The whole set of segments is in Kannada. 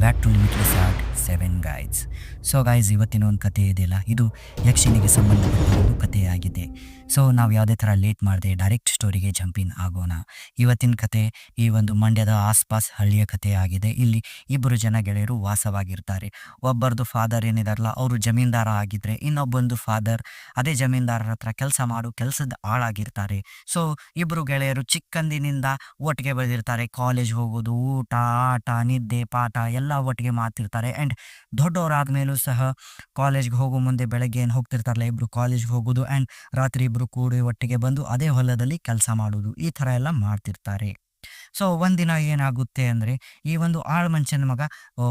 Back to Limitless Art 7 guys. So guys, ಇವತ್ತಿನ ಒಂದು ಕತೆ ಇದೆಯಲ್ಲ, ಇದು ಯಕ್ಷಿಣಿಗೆ ಸಂಬಂಧಪಟ್ಟ ಒಂದು ಕಥೆಯಾಗಿದೆ. ಸೊ ನಾವು ಯಾವುದೇ ಥರ ಲೇಟ್ ಮಾಡದೆ ಡೈರೆಕ್ಟ್ ಸ್ಟೋರಿಗೆ ಜಂಪಿನ್ ಆಗೋಣ. ಇವತ್ತಿನ ಕತೆ ಈ ಒಂದು ಮಂಡ್ಯದ ಆಸ್ಪಾಸ್ ಹಳ್ಳಿಯ ಕಥೆ ಆಗಿದೆ. ಇಲ್ಲಿ ಇಬ್ಬರು ಜನ ಗೆಳೆಯರು ವಾಸವಾಗಿರ್ತಾರೆ. ಒಬ್ಬರದು ಫಾದರ್ ಏನಿದಾರಲ್ಲ, ಅವರು ಜಮೀನ್ದಾರ ಆಗಿದ್ರೆ, ಇನ್ನೊಬ್ಬಂದು ಫಾದರ್ ಅದೇ ಜಮೀನ್ದಾರರ ಹತ್ರ ಕೆಲಸದ ಆಳಾಗಿರ್ತಾರೆ. ಸೊ ಇಬ್ಬರು ಗೆಳೆಯರು ಚಿಕ್ಕಂದಿನಿಂದ ಒಟ್ಟಿಗೆ ಬೆಳೆದಿರ್ತಾರೆ. ಕಾಲೇಜ್ ಹೋಗೋದು, ಊಟ, ಆಟ, ನಿದ್ದೆ, ಪಾಠ ಎಲ್ಲ ಒಟ್ಟಿಗೆ ಮಾಡ್ತಿರ್ತಾರೆ. ಆ್ಯಂಡ್ ದೊಡ್ಡವರಾದ್ಮೇಲೂ ಸಹ ಕಾಲೇಜ್ಗೆ ಹೋಗೋ ಮುಂದೆ ಬೆಳಗ್ಗೆ ಏನು ಹೋಗ್ತಿರ್ತಾರಲ್ಲ ಇಬ್ರು ಕಾಲೇಜ್ಗೆ ಹೋಗೋದು, ಆ್ಯಂಡ್ ರಾತ್ರಿ ಇಬ್ರು ಕೂಡಿ ಒಟ್ಟಿಗೆ ಬಂದು ಅದೇ ಹೊಲದಲ್ಲಿ ಕೆಲಸ ಮಾಡೋದು, ಈ ಥರ ಎಲ್ಲ ಮಾಡ್ತಿರ್ತಾರೆ. ಸೊ ಒಂದಿನ ಏನಾಗುತ್ತೆ ಅಂದರೆ, ಈ ಒಂದು ಆಳ್ ಮನುಷ್ಯನ ಮಗ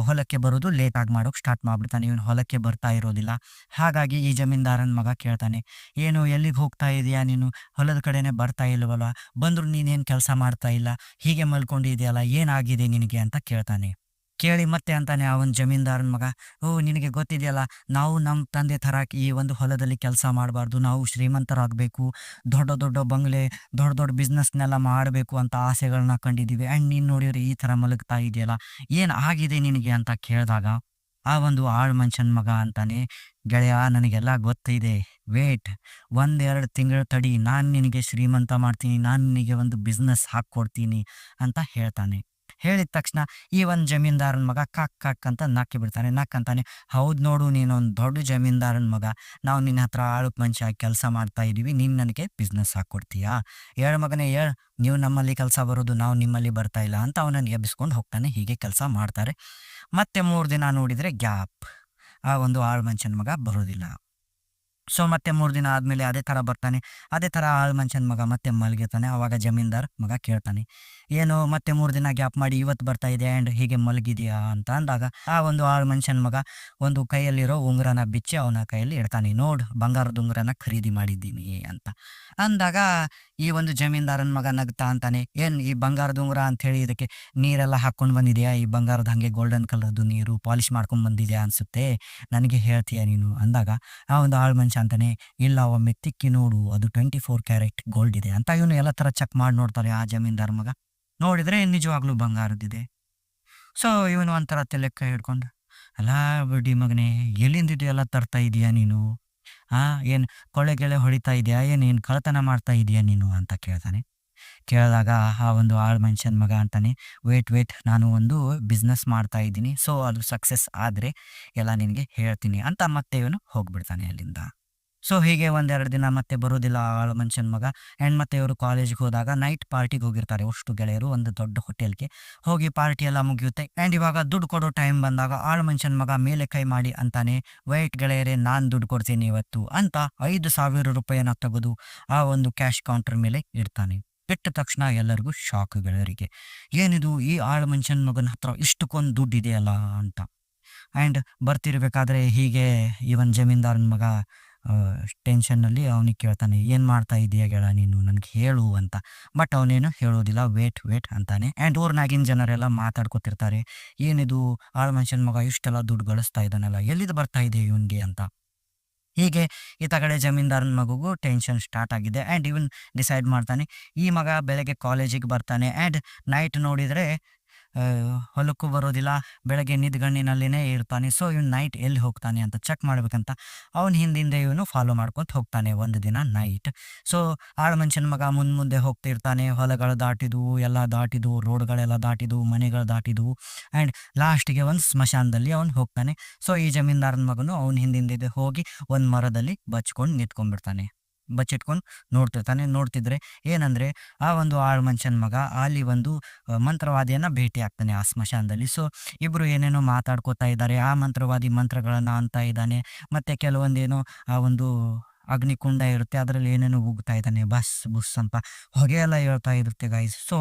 ಹೊಲಕ್ಕೆ ಬರೋದು ಲೇಟಾಗಿ ಮಾಡೋಕೆ ಸ್ಟಾರ್ಟ್ ಮಾಡ್ಬಿಡ್ತಾನೆ. ಇವನು ಹೊಲಕ್ಕೆ ಬರ್ತಾ ಇರೋದಿಲ್ಲ. ಹಾಗಾಗಿ ಈ ಜಮೀನ್ದಾರನ ಮಗ ಕೇಳ್ತಾನೆ, ಏನು ಎಲ್ಲಿಗೆ ಹೋಗ್ತಾ ಇದೆಯಾ ನೀನು, ಹೊಲದ ಕಡೆನೇ ಬರ್ತಾ ಇಲ್ವಲ್ಲ, ಬಂದರೂ ನೀನೇನು ಕೆಲಸ ಮಾಡ್ತಾ ಇಲ್ಲ, ಹೀಗೆ ಮಲ್ಕೊಂಡಿದೆಯಲ್ಲ, ಏನಾಗಿದೆ ನಿನಗೆ ಅಂತ ಕೇಳ್ತಾನೆ. ಕೇಳಿ ಮತ್ತೆ ಅಂತಾನೆ ಆ ಒಂದು ಜಮೀನ್ದಾರನ ಮಗ, ಓ ನಿನಗೆ ಗೊತ್ತಿದೆಯಲ್ಲ, ನಾವು ನಮ್ಮ ತಂದೆ ಥರ ಈ ಒಂದು ಹೊಲದಲ್ಲಿ ಕೆಲಸ ಮಾಡಬಾರ್ದು, ನಾವು ಶ್ರೀಮಂತರಾಗಬೇಕು, ದೊಡ್ಡ ದೊಡ್ಡ ಬಂಗ್ಲೆ, ದೊಡ್ಡ ದೊಡ್ಡ ಬಿಸ್ನೆಸ್ನೆಲ್ಲ ಮಾಡಬೇಕು ಅಂತ ಆಸೆಗಳನ್ನ ಕಂಡಿದ್ದೀವಿ. ಆ್ಯಂಡ್ ನೀನು ನೋಡಿದ್ರೆ ಈ ಥರ ಮಲಗ್ತಾ ಇದೆಯಲ್ಲ, ಏನು ಆಗಿದೆ ನಿನಗೆ ಅಂತ ಕೇಳಿದಾಗ ಆ ಒಂದು ಆಳ್ ಮನುಷ್ಯನ ಮಗ ಅಂತಾನೆ, ಗೆಳೆಯ ನನಗೆಲ್ಲ ಗೊತ್ತಿದೆ, ವೇಟ್ 1-2 ತಿಂಗಳು ತಡಿ, ನಾನು ನಿನಗೆ ಶ್ರೀಮಂತ ಮಾಡ್ತೀನಿ, ನಾನು ನಿನಗೆ ಒಂದು ಬಿಸ್ನೆಸ್ ಹಾಕ್ಕೊಡ್ತೀನಿ ಅಂತ ಹೇಳ್ತಾನೆ. ಹೇಳಿದ ತಕ್ಷಣ ಈ ಒಂದು ಜಮೀನ್ದಾರನ ಮಗ ಕಾಕ್ ಕಾಕ್ ಅಂತ ನಕ್ಕಿ ಬಿಡ್ತಾನೆ. ನಕ್ಕಂತಾನೆ, ಹೌದು ನೋಡು, ನೀನೊಂದು ದೊಡ್ಡ ಜಮೀನ್ದಾರನ ಮಗ, ನಾವು ನಿನ್ನ ಹತ್ರ ಆಳುಕ್ ಮನುಷ್ಯ ಕೆಲಸ ಮಾಡ್ತಾ ಇದ್ದೀವಿ, ನೀನು ನನಗೆ ಬಿಸ್ನೆಸ್ ಹಾಕ್ಕೊಡ್ತೀಯಾ? ಏಳು ಮಗನೇ ಏಳು, ನೀವು ನಮ್ಮಲ್ಲಿ ಕೆಲಸ ಬರೋದು, ನಾವು ನಿಮ್ಮಲ್ಲಿ ಬರ್ತಾ ಇಲ್ಲ ಅಂತ ಅವನನ್ನು ಎಬ್ಬಿಸ್ಕೊಂಡು ಹೋಗ್ತಾನೆ. ಹೀಗೆ ಕೆಲಸ ಮಾಡ್ತಾರೆ. ಮತ್ತೆ 3 ದಿನ ನೋಡಿದರೆ ಗ್ಯಾಪ್, ಆ ಒಂದು ಆಳು ಮನುಷ್ಯನ ಮಗ ಬರೋದಿಲ್ಲ. ಸೊ ಮತ್ತೆ 3 ದಿನ ಆದಮೇಲೆ ಅದೇ ಥರ ಬರ್ತಾನೆ. ಅದೇ ಥರ ಆಳು ಮನುಷ್ಯನ ಮಗ ಮತ್ತೆ ಮಲಗಿರ್ತಾನೆ. ಆವಾಗ ಜಮೀನ್ದಾರ್ ಮಗ ಕೇಳ್ತಾನೆ, ಏನು ಮತ್ತೆ 3 ದಿನ ಗ್ಯಾಪ್ ಮಾಡಿ ಇವತ್ತು ಬರ್ತಾ ಇದೆ ಆ್ಯಂಡ್ ಹೀಗೆ ಮಲಗಿದೆಯಾ ಅಂತ ಅಂದಾಗ, ಆ ಒಂದು ಆಳು ಮನುಷ್ಯನ ಮಗ ಒಂದು ಕೈಯಲ್ಲಿರೋ ಉಂಗುರನ ಬಿಚ್ಚಿ ಅವನ ಕೈಯಲ್ಲಿ ಇಡ್ತಾನೆ. ನೋಡು, ಬಂಗಾರದ ಉಂಗುರನ ಖರೀದಿ ಮಾಡಿದ್ದೀನಿ ಅಂತ ಅಂದಾಗ, ಈ ಒಂದು ಜಮೀನ್ದಾರನ ಮಗ ನಗ್ತಾ ಅಂತಾನೆ, ಏನು ಈ ಬಂಗಾರದ ಉಂಗುರ ಅಂಥೇಳಿ ಇದಕ್ಕೆ ನೀರೆಲ್ಲ ಹಾಕ್ಕೊಂಡು ಬಂದಿದೆಯಾ, ಈ ಬಂಗಾರದ ಹಾಗೆ ಗೋಲ್ಡನ್ ಕಲರ್ದು ನೀರು ಪಾಲಿಷ್ ಮಾಡ್ಕೊಂಡು ಬಂದಿದೆಯಾ ಅನಿಸುತ್ತೆ, ನನಗೆ ಹೇಳ್ತೀಯಾ ನೀನು ಅಂದಾಗ, ಆ ಒಂದು ಆಳು ಮನುಷ್ಯ ಅಂತಾನೆ, ಇಲ್ಲ ಒಮ್ಮೆ ತಿಕ್ಕಿ ನೋಡು, ಅದು 24 ಕ್ಯಾರೆಟ್ ಗೋಲ್ಡ್ ಇದೆ ಅಂತ ಇವನು ಎಲ್ಲ ಥರ ಚೆಕ್ ಮಾಡಿ ನೋಡ್ತಾರೆ. ಆ ಜಮೀನ್ದಾರ ಮಗ ನೋಡಿದರೆ ನಿಜವಾಗ್ಲೂ ಬಂಗಾರದಿದೆ. ಸೊ ಇವನು ಒಂಥರ ತಲೆಕ್ಕ ಹಿಡ್ಕೊಂಡು, ಅಲ್ಲ ಬಿಡಿ ಮಗನೇ, ಎಲ್ಲಿಂದ ಎಲ್ಲ ತರ್ತಾ ಇದೀಯಾ ನೀನು, ಏನು ಕೊಳ್ಳೆ ಗೆಳೆ ಹೊಡಿತಾ ಇದೆಯಾ, ಏನು ಕಳ್ಳತನ ಮಾಡ್ತಾ ಇದೀಯಾ ನೀನು ಅಂತ ಕೇಳ್ತಾನೆ. ಕೇಳಿದಾಗ ಆ ಒಂದು ಆಳು ಮನುಷ್ಯನ ಮಗ ಅಂತಾನೆ, ವೇಟ್ ನಾನು ಒಂದು ಬಿಸ್ನೆಸ್ ಮಾಡ್ತಾ ಇದ್ದೀನಿ, ಸೊ ಅದು ಸಕ್ಸಸ್ ಆದರೆ ಎಲ್ಲ ನಿನಗೆ ಹೇಳ್ತೀನಿ ಅಂತ ಮತ್ತೆ ಇವನು ಹೋಗ್ಬಿಡ್ತಾನೆ ಅಲ್ಲಿಂದ. ಸೊ ಹೀಗೆ 1-2 ದಿನ ಮತ್ತೆ ಬರೋದಿಲ್ಲ ಆ ಆಳು ಮನುಷ್ಯನ ಮಗ. ಆ್ಯಂಡ್ ಮತ್ತೆ ಇವರು ಕಾಲೇಜ್ಗೆ ಹೋದಾಗ ನೈಟ್ ಪಾರ್ಟಿಗೆ ಹೋಗಿರ್ತಾರೆ ಅಷ್ಟು ಗೆಳೆಯರು, ಒಂದು ದೊಡ್ಡ ಹೋಟೆಲ್ಗೆ ಹೋಗಿ ಪಾರ್ಟಿ ಎಲ್ಲ ಮುಗಿಯುತ್ತೆ. ಆ್ಯಂಡ್ ಇವಾಗ ದುಡ್ಡು ಕೊಡೋ ಟೈಮ್ ಬಂದಾಗ ಆಳು ಮನುಷ್ಯನ ಮಗ ಮೇಲೆ ಕೈ ಮಾಡಿ ಅಂತಾನೆ, ವೈಟ್ ಗೆಳೆಯರೇ, ನಾನು ದುಡ್ಡು ಕೊಡ್ತೀನಿ ಇವತ್ತು ಅಂತ 5,000 ರೂಪಾಯಿನ ತೆಗೆದು ಆ ಒಂದು ಕ್ಯಾಶ್ ಕೌಂಟರ್ ಮೇಲೆ ಇಡ್ತಾನೆ. ಇಟ್ಟ ತಕ್ಷಣ ಎಲ್ಲರಿಗೂ ಶಾಕ್ ಗೆಳೆಯರಿಗೆ, ಏನಿದು ಈ ಆಳು ಮನುಷ್ಯನ ಮಗನ ಹತ್ರ ಇಷ್ಟಕ್ಕೊಂದು ದುಡ್ಡು ಇದೆಯಲ್ಲ ಅಂತ. ಆ್ಯಂಡ್ ಬರ್ತಿರ್ಬೇಕಾದ್ರೆ ಹೀಗೆ ಇವನ್ ಜಮೀನ್ದಾರನ ಮಗ ಟೆನ್ಷನ್ನಲ್ಲಿ ಅವನಿಗೆ ಕೇಳ್ತಾನೆ, ಏನು ಮಾಡ್ತಾ ಇದೀಯ ಗೆಳ ನೀನು, ನನಗೆ ಹೇಳು ಅಂತ. ಬಟ್ ಅವನೇನು ಹೇಳೋದಿಲ್ಲ, ವೇಟ್ ಅಂತಾನೆ. ಆ್ಯಂಡ್ ಊರ್ನಾಗಿನ ಜನರೆಲ್ಲ ಮಾತಾಡ್ಕೊತಿರ್ತಾರೆ, ಏನಿದು ಆಳು ಮನುಷ್ಯನ ಮಗ ಇಷ್ಟೆಲ್ಲ ದುಡ್ಡು ಗಳಿಸ್ತಾ ಇದ್ದಾನಲ್ಲ, ಎಲ್ಲಿದು ಬರ್ತಾ ಇದೆ ಇವನಿಗೆ ಅಂತ. ಹೀಗೆ ಈತ ಕಡೆ ಜಮೀನ್ದಾರನ ಮಗುಗೂ ಟೆನ್ಷನ್ ಸ್ಟಾರ್ಟ್ ಆಗಿದೆ. ಆ್ಯಂಡ್ ಇವನ್ ಡಿಸೈಡ್ ಮಾಡ್ತಾನೆ, ಈ ಮಗ ಬೆಳಗ್ಗೆ ಕಾಲೇಜಿಗೆ ಬರ್ತಾನೆ ಆ್ಯಂಡ್ ನೈಟ್ ನೋಡಿದರೆ ಹೊಲಕ್ಕೂ ಬರೋದಿಲ್ಲ, ಬೆಳಗ್ಗೆ ನಿದ್ಗಣ್ಣಿನಲ್ಲಿನೇ ಇರ್ತಾನೆ. ಸೊ ಇವನು ನೈಟ್ ಎಲ್ಲಿ ಹೋಗ್ತಾನೆ ಅಂತ ಚೆಕ್ ಮಾಡ್ಬೇಕಂತ ಅವನ ಹಿಂದಿಂದೆ ಇವನು ಫಾಲೋ ಮಾಡ್ಕೊತ ಹೋಗ್ತಾನೆ ಒಂದು ದಿನ ನೈಟ್. ಸೊ ಆಳು ಮನುಷ್ಯನ ಮಗ ಮುಂದೆ ಹೋಗ್ತಿರ್ತಾನೆ, ಹೊಲಗಳು ದಾಟಿದ್ವು, ಎಲ್ಲ ದಾಟಿದ್ವು, ರೋಡ್ಗಳೆಲ್ಲ ದಾಟಿದ್ವು, ಮನೆಗಳು ದಾಟಿದ್ವು. ಆ್ಯಂಡ್ ಲಾಸ್ಟಿಗೆ ಒಂದು ಸ್ಮಶಾನದಲ್ಲಿ ಅವನು ಹೋಗ್ತಾನೆ. ಸೊ ಈ ಜಮೀನ್ದಾರನ ಮಗನು ಅವನ ಹಿಂದಿಂದೆ ಹೋಗಿ ಒಂದು ಮರದಲ್ಲಿ ಬಚ್ಕೊಂಡು ನಿಂತ್ಕೊಂಡ್ಬಿಡ್ತಾನೆ. ಬಚ್ಚಿಟ್ಕೊಂಡು ನೋಡ್ತಿದ್ರೆ ಏನಂದರೆ, ಆ ಒಂದು ಆಳು ಮನುಷ್ಯನ ಮಗ ಅಲ್ಲಿ ಒಂದು ಮಂತ್ರವಾದಿಯನ್ನು ಭೇಟಿ ಆಗ್ತಾನೆ ಆ ಸ್ಮಶಾನದಲ್ಲಿ. ಸೊ ಇಬ್ಬರು ಏನೇನೋ ಮಾತಾಡ್ಕೋತಾ ಇದ್ದಾರೆ. ಆ ಮಂತ್ರವಾದಿ ಮಂತ್ರಗಳನ್ನು ಅಂತ ಇದ್ದಾನೆ, ಮತ್ತು ಕೆಲವೊಂದೇನೋ ಆ ಒಂದು ಅಗ್ನಿಕುಂಡ ಇರುತ್ತೆ, ಅದರಲ್ಲಿ ಏನೇನೋ ಉಗ್ತಾ ಇದ್ದಾನೆ, ಬಸ್ ಬುಸ್ ಅಂತ ಹೊಗೆ ಎಲ್ಲ ಹೇಳ್ತಾ ಇರುತ್ತೆ ಗೈಸ್. ಸೊ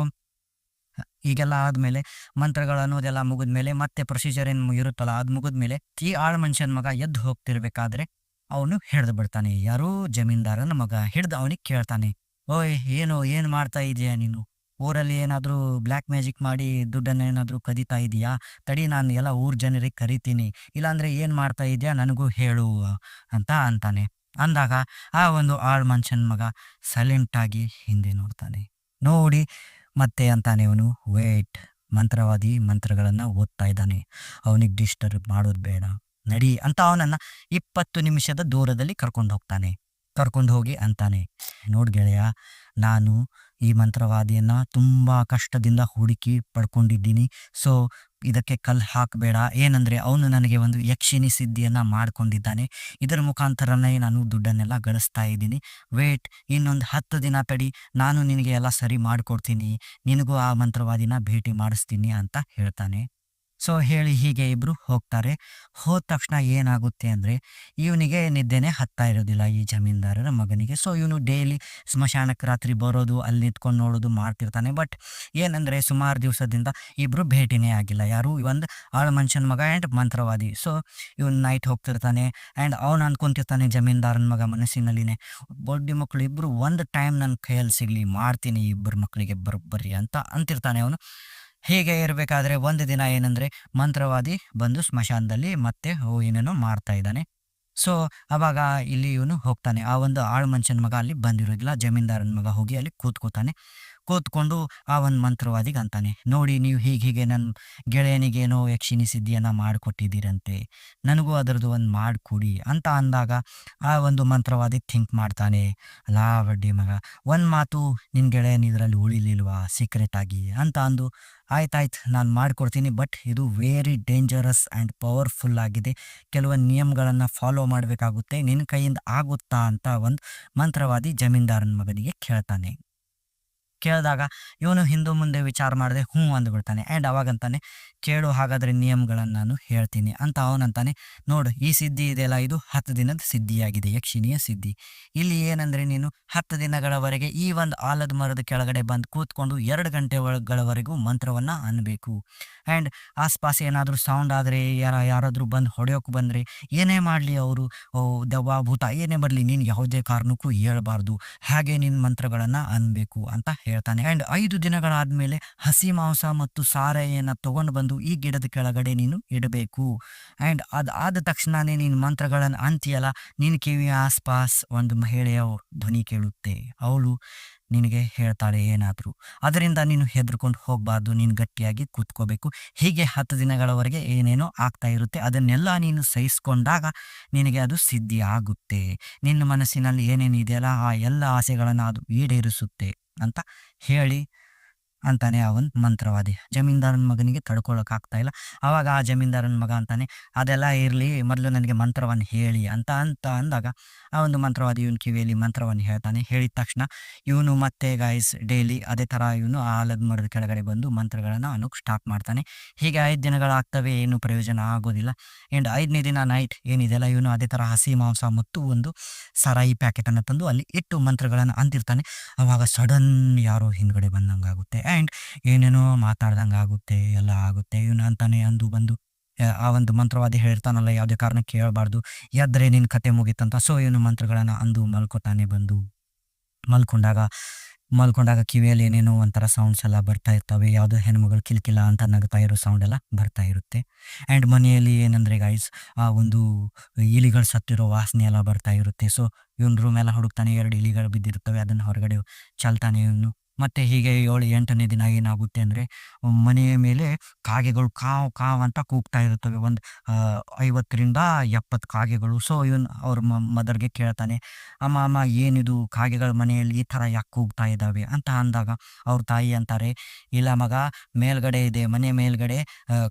ಈಗೆಲ್ಲ ಆದಮೇಲೆ ಮಂತ್ರಗಳು ಅನ್ನೋದೆಲ್ಲ ಮುಗಿದ್ಮೇಲೆ ಮತ್ತೆ ಪ್ರೊಸೀಜರ್ ಏನು ಇರುತ್ತಲ್ಲ ಅದು ಮುಗಿದ್ಮೇಲೆ, ಈ ಆಳು ಮನುಷ್ಯನ ಮಗ ಎದ್ದು ಹೋಗ್ತಿರ್ಬೇಕಾದ್ರೆ ಅವನು ಹಿಡ್ದು ಬಿಡ್ತಾನೆ. ಯಾರು ಜಮೀನ್ದಾರನ ಮಗ ಹಿಡ್ದು ಅವನಿಗೆ ಕೇಳ್ತಾನೆ, ಓಯ್ ಏನು ಮಾಡ್ತಾ ಇದೀಯಾ ನೀನು, ಊರಲ್ಲಿ ಏನಾದರೂ ಬ್ಲ್ಯಾಕ್ ಮ್ಯಾಜಿಕ್ ಮಾಡಿ ದುಡ್ಡನ್ನು ಏನಾದರೂ ಕದೀತಾ ಇದೆಯಾ, ತಡಿ ನಾನು ಎಲ್ಲ ಊರ ಜನರಿಗೆ ಕರಿತೀನಿ, ಇಲ್ಲಾಂದರೆ ಏನು ಮಾಡ್ತಾ ಇದೆಯಾ ನನಗೂ ಹೇಳು ಅಂತ ಅಂತಾನೆ. ಅಂದಾಗ ಆ ಒಂದು ಆಳು ಮನುಷ್ಯನ ಮಗ ಸೈಲೆಂಟಾಗಿ ಹಿಂದೆ ನೋಡ್ತಾನೆ. ನೋಡಿ ಮತ್ತೆ ಅಂತಾನೆ ಅವನು, ವೇಟ್ ಮಂತ್ರವಾದಿ ಮಂತ್ರಗಳನ್ನು ಓದ್ತಾ ಇದ್ದಾನೆ. ಅವನಿಗೆ ಡಿಸ್ಟರ್ಬ್ ಮಾಡೋದು ಬೇಡ, ನಡಿ ಅಂತ ಅವನನ್ನು 20 ನಿಮಿಷದ ದೂರದಲ್ಲಿ ಕರ್ಕೊಂಡು ಹೋಗ್ತಾನೆ. ಕರ್ಕೊಂಡು ಹೋಗಿ ಅಂತಾನೆ, ನೋಡ್ ಗೆಳೆಯ, ನಾನು ಈ ಮಂತ್ರವಾದಿಯನ್ನು ತುಂಬ ಕಷ್ಟದಿಂದ ಹುಡುಕಿ ಪಡ್ಕೊಂಡಿದ್ದೀನಿ. ಸೊ ಇದಕ್ಕೆ ಕಲ್ಲು ಹಾಕಬೇಡ. ಏನಂದರೆ ಅವನು ನನಗೆ ಒಂದು ಯಕ್ಷಿಣಿ ಸಿದ್ಧಿಯನ್ನು ಮಾಡ್ಕೊಂಡಿದ್ದಾನೆ. ಇದರ ಮುಖಾಂತರನೇ ನಾನು ದುಡ್ಡನ್ನೆಲ್ಲ ಗಳಿಸ್ತಾ ಇದ್ದೀನಿ. ವೇಟ್, ಇನ್ನೊಂದು 10 ದಿನ ತಡಿ, ನಾನು ನಿನಗೆ ಎಲ್ಲ ಸರಿ ಮಾಡಿಕೊಡ್ತೀನಿ, ನಿನಗೂ ಆ ಮಂತ್ರವಾದಿನ ಭೇಟಿ ಮಾಡಿಸ್ತೀನಿ ಅಂತ ಹೇಳ್ತಾನೆ. ಸೊ ಹೇಳಿ ಹೀಗೆ ಇಬ್ಬರು ಹೋಗ್ತಾರೆ. ಹೋದ ತಕ್ಷಣ ಏನಾಗುತ್ತೆ ಅಂದರೆ, ಇವನಿಗೆ ನಿದ್ದೆನೇ ಹತ್ತಾ ಇರೋದಿಲ್ಲ ಈ ಜಮೀನ್ದಾರರ ಮಗನಿಗೆ. ಸೊ ಇವನು ಡೈಲಿ ಸ್ಮಶಾನಕ್ಕೆ ರಾತ್ರಿ ಬರೋದು, ಅಲ್ಲಿ ನಿಂತ್ಕೊಂಡು ನೋಡೋದು ಮಾಡ್ತಿರ್ತಾನೆ. ಬಟ್ ಏನಂದರೆ ಸುಮಾರು ದಿವಸದಿಂದ ಇಬ್ಬರು ಭೇಟಿನೇ ಆಗಿಲ್ಲ. ಯಾರು, ಒಂದು ಆಳು ಮನುಷ್ಯನ ಮಗ ಆ್ಯಂಡ್ ಮಂತ್ರವಾದಿ. ಸೊ ಇವನು ನೈಟ್ ಹೋಗ್ತಿರ್ತಾನೆ ಆ್ಯಂಡ್ ಅವನು ಅಂದ್ಕೊಂತಿರ್ತಾನೆ ಜಮೀನ್ದಾರನ ಮಗ ಮನಸ್ಸಿನಲ್ಲಿನೇ, ಬೊಡ್ಡಿ ಮಕ್ಕಳು ಇಬ್ಬರು ಒಂದು ಟೈಮ್ ನನ್ನ ಕೈಯಲ್ಲಿ ಸಿಗಲಿ, ಮಾಡ್ತೀನಿ ಇಬ್ಬರು ಮಕ್ಕಳಿಗೆ ಬರೋಬ್ಬರಿ ಅಂತ ಅಂತಿರ್ತಾನೆ ಅವನು. ಹೀಗೆ ಇರಬೇಕಾದ್ರೆ ಒಂದು ದಿನ ಏನಂದರೆ ಮಂತ್ರವಾದಿ ಬಂದು ಸ್ಮಶಾನದಲ್ಲಿ ಮತ್ತೆ ಏನೇನೋ ಮಾಡ್ತಾ ಇದ್ದಾನೆ. ಸೊ ಅವಾಗ ಇಲ್ಲಿ ಇವನು ಹೋಗ್ತಾನೆ. ಆ ಒಂದು ಆಳು ಮನುಷ್ಯನ ಮಗ ಅಲ್ಲಿ ಬಂದಿರೋದಿಲ್ಲ. ಜಮೀನ್ದಾರನ ಮಗ ಹೋಗಿ ಅಲ್ಲಿ ಕೂತ್ಕೊಂಡು ಆ ಒಂದು ಮಂತ್ರವಾದಿಗೆ ಅಂತಾನೆ, ನೋಡಿ ನೀವು ಹೀಗೆ ನನ್ನ ಗೆಳೆಯನಿಗೇನೋ ಯಕ್ಷಿಣಿ ಸಿದ್ಧಿಯನ್ನು ಮಾಡಿಕೊಟ್ಟಿದ್ದೀರಂತೆ, ನನಗೂ ಅದರದ್ದು ಒಂದು ಮಾಡಿಕೊಡಿ ಅಂತ ಅಂದಾಗ ಆ ಒಂದು ಮಂತ್ರವಾದಿ ಥಿಂಕ್ ಮಾಡ್ತಾನೆ, ಅಲಾ ಬಡ್ಡಿ ಮಗ, ಒಂದು ಮಾತು ನಿನ್ನ ಗೆಳೆಯನ ಇದರಲ್ಲಿ ಉಳಿಲಿಲ್ವಾ ಸೀಕ್ರೆಟ್ ಆಗಿ ಅಂತ ಅಂದು, ಆಯ್ತಾಯ್ತು ನಾನು ಮಾಡಿಕೊಡ್ತೀನಿ, ಬಟ್ ಇದು ವೆರಿ ಡೇಂಜರಸ್ ಆ್ಯಂಡ್ ಪವರ್ಫುಲ್ ಆಗಿದೆ, ಕೆಲವೊಂದು ನಿಯಮಗಳನ್ನು ಫಾಲೋ ಮಾಡಬೇಕಾಗುತ್ತೆ, ನಿನ್ನ ಕೈಯಿಂದ ಆಗುತ್ತಾ ಅಂತ ಒಂದು ಮಂತ್ರವಾದಿ ಜಮೀನ್ದಾರನ ಮಗನಿಗೆ ಕೇಳ್ತಾನೆ. ಕೇಳಿದಾಗ ಇವನು ಹಿಂದೆ ಮುಂದೆ ವಿಚಾರ ಮಾಡದೆ ಹ್ಞೂ ಅಂದ್ಬಿಡ್ತಾನೆ. ಆ್ಯಂಡ್ ಅವಾಗಂತಾನೆ, ಕೇಳು ಹಾಗಾದರೆ ನಿಯಮಗಳನ್ನು ನಾನು ಹೇಳ್ತೀನಿ ಅಂತ ಅವನಂತಾನೆ. ನೋಡು, ಈ ಸಿದ್ಧಿ ಇದೆಯಲ್ಲ, ಇದು 10 ದಿನದ ಸಿದ್ಧಿಯಾಗಿದೆ, ಯಕ್ಷಿಣಿಯ ಸಿದ್ಧಿ. ಇಲ್ಲಿ ಏನಂದರೆ ನೀನು 10 ದಿನಗಳವರೆಗೆ ಈ ಒಂದು ಆಲದ ಮರದ ಕೆಳಗಡೆ ಬಂದು ಕೂತ್ಕೊಂಡು 2 ಗಂಟೆಗಳವರೆಗೂ ಮಂತ್ರವನ್ನು ಅನ್ನಬೇಕು. ಆ್ಯಂಡ್ ಆಸ್ಪಾಸ್ ಏನಾದರೂ ಸೌಂಡ್ ಆದರೆ, ಯಾರಾದರೂ ಬಂದು ಹೊಡೆಯೋಕೆ ಬಂದರೆ, ಏನೇ ಮಾಡಲಿ ಅವರು, ದೆವ್ವ ಭೂತ ಏನೇ ಬರಲಿ, ನೀನು ಯಾವುದೇ ಕಾರಣಕ್ಕೂ ಹೇಳ್ಬಾರ್ದು, ಹಾಗೆ ನಿನ್ನ ಮಂತ್ರಗಳನ್ನು ಅನ್ನಬೇಕು ಅಂತ ಹೇಳ್ತಾನೆ. ಆ್ಯಂಡ್ 5 ದಿನಗಳಾದಮೇಲೆ ಹಸಿ ಮಾಂಸ ಮತ್ತು ಸಾರೆಯನ್ನು ತೊಗೊಂಡು ಬಂದು ಈ ಗಿಡದ ಕೆಳಗಡೆ ನೀನು ಇಡಬೇಕು. ಆ್ಯಂಡ್ ಅದು ಆದ ತಕ್ಷಣವೇ ನೀನು ಮಂತ್ರಗಳನ್ನು ಅಂತೀಯಲ್ಲ, ನಿನ್ನ ಕಿವಿಯ ಆಸ್ಪಾಸ್ ಒಂದು ಮಹಿಳೆಯ ಧ್ವನಿ ಕೇಳುತ್ತೆ. ಅವಳು ನಿನಗೆ ಹೇಳ್ತಾಳೆ ಏನಾದರೂ, ಅದರಿಂದ ನೀನು ಹೆದರ್ಕೊಂಡು ಹೋಗಬಾರ್ದು, ನೀನು ಗಟ್ಟಿಯಾಗಿ ಕೂತ್ಕೋಬೇಕು. ಹೀಗೆ 10 ದಿನಗಳವರೆಗೆ ಏನೇನೋ ಆಗ್ತಾ ಇರುತ್ತೆ. ಅದನ್ನೆಲ್ಲ ನೀನು ಸಹಿಸ್ಕೊಂಡಾಗ ನಿನಗೆ ಅದು ಸಿದ್ಧಿ ಆಗುತ್ತೆ. ನಿನ್ನ ಮನಸ್ಸಿನಲ್ಲಿ ಏನೇನಿದೆಯಲ್ಲ ಆ ಎಲ್ಲ ಆಸೆಗಳನ್ನು ಅದು ಈಡೇರಿಸುತ್ತೆ ಅಂತ ಹೇಳಿ ಅಂತಾನೆ ಆ ಒಂದು ಮಂತ್ರವಾದಿ. ಜಮೀನ್ದಾರನ ಮಗನಿಗೆ ತಡ್ಕೊಳಕ್ಕಾಗ್ತಾ ಇಲ್ಲ. ಆವಾಗ ಆ ಜಮೀನ್ದಾರನ ಮಗ ಅಂತಾನೆ, ಅದೆಲ್ಲ ಇರಲಿ, ಮೊದಲು ನನಗೆ ಮಂತ್ರವನ್ನು ಹೇಳಿ ಅಂತ ಅಂದಾಗ ಆ ಒಂದು ಮಂತ್ರವಾದಿ ಇವನು ಕಿವಿಯಲ್ಲಿ ಮಂತ್ರವನ್ನು ಹೇಳ್ತಾನೆ. ಹೇಳಿದ ತಕ್ಷಣ ಇವನು ಮತ್ತೆ ಗೈಸ್ ಡೈಲಿ ಅದೇ ಥರ ಇವನು ಆ ಆಲದ ಮರದ ಕೆಳಗಡೆ ಬಂದು ಮಂತ್ರಗಳನ್ನು ಅನ್ನೋಕ್ಕೆ ಸ್ಟಾರ್ಟ್ ಮಾಡ್ತಾನೆ. ಹೀಗೆ 5 ದಿನಗಳಾಗ್ತವೆ, ಏನು ಪ್ರಯೋಜನ ಆಗೋದಿಲ್ಲ. ಆ್ಯಂಡ್ 5ನೇ ದಿನ ನೈಟ್ ಏನಿದೆಯಲ್ಲ, ಇವನು ಅದೇ ಥರ ಹಸಿ ಮಾಂಸ ಮತ್ತು ಒಂದು ಸರಾಯಿ ಪ್ಯಾಕೆಟನ್ನು ತಂದು ಅಲ್ಲಿ ಇಟ್ಟು ಮಂತ್ರಗಳನ್ನು ಅಂತಿರ್ತಾನೆ. ಆವಾಗ ಸಡನ್ ಯಾರೋ ಹಿಂದ್ಗಡೆ ಬಂದಂಗಾಗುತ್ತೆ ಆ್ಯಂಡ್ ಏನೇನೋ ಮಾತಾಡ್ದಂಗೆ ಆಗುತ್ತೆ, ಎಲ್ಲ ಆಗುತ್ತೆ. ಇವನು ಅಂತಾನೆ ಅಂದು ಬಂದು ಆ ಒಂದು ಮಂತ್ರವಾದಿ ಹೇಳಿರ್ತಾನಲ್ಲ, ಯಾವುದೇ ಕಾರಣಕ್ಕೆ ಕೇಳಬಾರ್ದು, ಎದ್ರೆ ನಿನ್ನ ಕತೆ ಮುಗೀತಂತ. ಸೊ ಇವನು ಮಂತ್ರಗಳನ್ನು ಅಂದು ಮಲ್ಕೋತಾನೆ. ಬಂದು ಮಲ್ಕೊಂಡಾಗ ಕಿವಿಯಲ್ಲಿ ಏನೇನೋ ಒಂಥರ ಸೌಂಡ್ಸ್ ಎಲ್ಲ ಬರ್ತಾ ಇರ್ತವೆ. ಯಾವುದೋ ಹೆಣ್ಮಗಳು ಕಿಲ್ಕಿಲ್ಲ ಅಂತ ನಗ್ತಾ ಇರೋ ಸೌಂಡ್ ಎಲ್ಲ ಬರ್ತಾ ಇರುತ್ತೆ. ಆ್ಯಂಡ್ ಮನೆಯಲ್ಲಿ ಏನಂದರೆ ಗೈಸ್, ಆ ಒಂದು ಇಲಿಗಳು ಸತ್ತಿರೋ ವಾಸನೆ ಎಲ್ಲ ಬರ್ತಾ ಇರುತ್ತೆ. ಸೊ ಇವನು ರೂಮ್ ಎಲ್ಲ ಹುಡುಕ್ತಾನೆ, 2 ಇಲಿಗಳು ಬಿದ್ದಿರ್ತವೆ, ಅದನ್ನು ಹೊರಗಡೆ ಚೆಲ್ತಾನೆ ಇವನು. ಮತ್ತು ಹೀಗೆ 7-8ನೇ ದಿನ ಏನಾಗುತ್ತೆ ಅಂದರೆ, ಮನೆಯ ಮೇಲೆ ಕಾಗೆಗಳು ಕಾವ್ ಅಂತ ಕೂಗ್ತಾ ಇರುತ್ತವೆ. ಒಂದು 50-70 ಕಾಗೆಗಳು. ಸೊ ಇವನು ಅವ್ರ ಮದರ್ಗೆ ಕೇಳ್ತಾನೆ, ಅಮ್ಮ ಏನಿದು ಕಾಗೆಗಳ ಮನೆಯಲ್ಲಿ ಈ ಥರ ಯಾಕೆ ಕೂಗ್ತಾ ಇದ್ದಾವೆ ಅಂತ ಅಂದಾಗ ಅವ್ರ ತಾಯಿ ಅಂತಾರೆ, ಇಲ್ಲ ಮಗ, ಮೇಲ್ಗಡೆ ಇದೆ, ಮನೆ ಮೇಲ್ಗಡೆ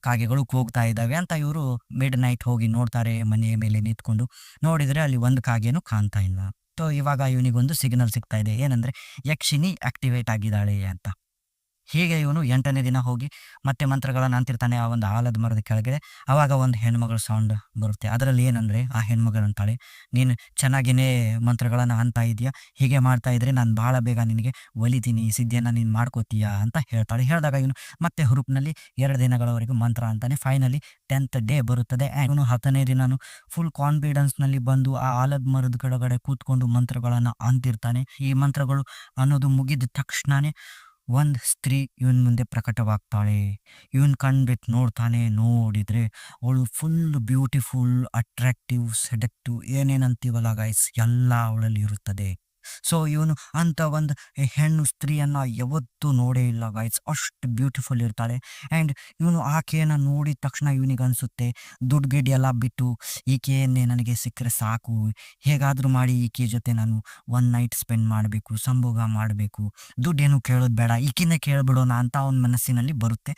ಕಾಗೆಗಳು ಕೂಗ್ತಾ ಇದ್ದಾವೆ ಅಂತ. ಇವರು ಮಿಡ್ ನೈಟ್ ಹೋಗಿ ನೋಡ್ತಾರೆ, ಮನೆಯ ಮೇಲೆ ನಿಂತ್ಕೊಂಡು ನೋಡಿದರೆ ಅಲ್ಲಿ ಒಂದು ಕಾಗೆನೂ ಕಾಣ್ತಾ ಇಲ್ಲ. ಸೊ ಇವಾಗ ಇವನಿಗೊಂದು ಸಿಗ್ನಲ್ ಸಿಗ್ತಾ ಇದೆ, ಏನಂದರೆ ಯಕ್ಷಿಣಿ ಆಕ್ಟಿವೇಟ್ ಆಗಿದ್ದಾಳೆ ಅಂತ. ಹೀಗೆ ಇವನು 8ನೇ ದಿನ ಹೋಗಿ ಮತ್ತೆ ಮಂತ್ರಗಳನ್ನು ಅಂತಿರ್ತಾನೆ ಆ ಒಂದು ಆಲದ ಮರದ ಕೆಳಗಡೆ. ಆವಾಗ ಒಂದು ಹೆಣ್ಮಗಳ ಸೌಂಡ್ ಬರುತ್ತೆ. ಅದರಲ್ಲಿ ಏನಂದರೆ ಆ ಹೆಣ್ಮಗಳು ಅಂತಾಳೆ, ನೀನು ಚೆನ್ನಾಗಿಯೇ ಮಂತ್ರಗಳನ್ನು ಅಂತಾ ಇದೆಯಾ, ಹೀಗೆ ಮಾಡ್ತಾ ಇದ್ರೆ ನಾನು ಭಾಳ ಬೇಗ ನಿನಗೆ ಒಲಿತೀನಿ, ಈ ಸಿದ್ಧಿಯನ್ನು ನೀನು ಮಾಡ್ಕೋತೀಯಾ ಅಂತ ಹೇಳ್ತಾಳೆ. ಹೇಳಿದಾಗ ಇವನು ಮತ್ತೆ ಹುರುಪಿನಲ್ಲಿ 2 ದಿನಗಳವರೆಗೂ ಮಂತ್ರ ಅಂತಾನೆ. ಫೈನಲಿ 10th ಡೇ ಬರುತ್ತದೆ. ಇವನು 10ನೇ ದಿನನು ಫುಲ್ ಕಾನ್ಫಿಡೆನ್ಸ್ನಲ್ಲಿ ಬಂದು ಆ ಆಲದ ಮರದ ಕೆಳಗಡೆ ಕೂತ್ಕೊಂಡು ಮಂತ್ರಗಳನ್ನು ಅಂತಿರ್ತಾನೆ. ಈ ಮಂತ್ರಗಳು ಅನ್ನೋದು ಮುಗಿದ ತಕ್ಷಣವೇ ಒಂದು ಸ್ತ್ರೀ ಇವನ ಮುಂದೆ ಪ್ರಕಟವಾಗ್ತಾಳೆ. ಇವನ್ ಕಂಡ್ಬಿಟ್ಟು ನೋಡ್ತಾನೆ. ನೋಡಿದರೆ ಅವಳು ಫುಲ್ ಬ್ಯೂಟಿಫುಲ್, ಅಟ್ರಾಕ್ಟಿವ್, ಸೆಡಕ್ಟಿವ್, ಏನೇನಂತೀವಲ್ಲ ಗೈಸ್, ಎಲ್ಲ ಅವಳಲ್ಲಿ ಇರುತ್ತದೆ. ಸೊ ಇವನು ಅಂತ ಒಂದು ಹೆಣ್ಣು ಸ್ತ್ರೀಯನ್ನು ಯಾವತ್ತೂ ನೋಡೇ ಇಲ್ಲ ಗೈಸ್, ಅಷ್ಟು ಬ್ಯೂಟಿಫುಲ್ ಇರ್ತಾಳೆ. ಆ್ಯಂಡ್ ಇವನು ಆಕೆಯನ್ನು ನೋಡಿದ ತಕ್ಷಣ ಇವನಿಗೆ ಅನಿಸುತ್ತೆ ದುಡ್ಡು ಗಿಡ್ಡು ಎಲ್ಲ ಬಿಟ್ಟು ಈಕೆಯನ್ನೇ ನನಗೆ ಸಿಕ್ಕರೆ ಸಾಕು, ಹೇಗಾದರೂ ಮಾಡಿ ಈಕೆ ಜೊತೆ ನಾನು ಒನ್ ನೈಟ್ ಸ್ಪೆಂಡ್ ಮಾಡಬೇಕು, ಸಂಭೋಗ ಮಾಡಬೇಕು, ದುಡ್ಡೇನು ಕೇಳೋದು ಬೇಡ, ಈಕಿನೇ ಕೇಳ್ಬಿಡೋಣ ಅಂತ ಅವನ ಮನಸ್ಸಿನಲ್ಲಿ ಬರುತ್ತೆ.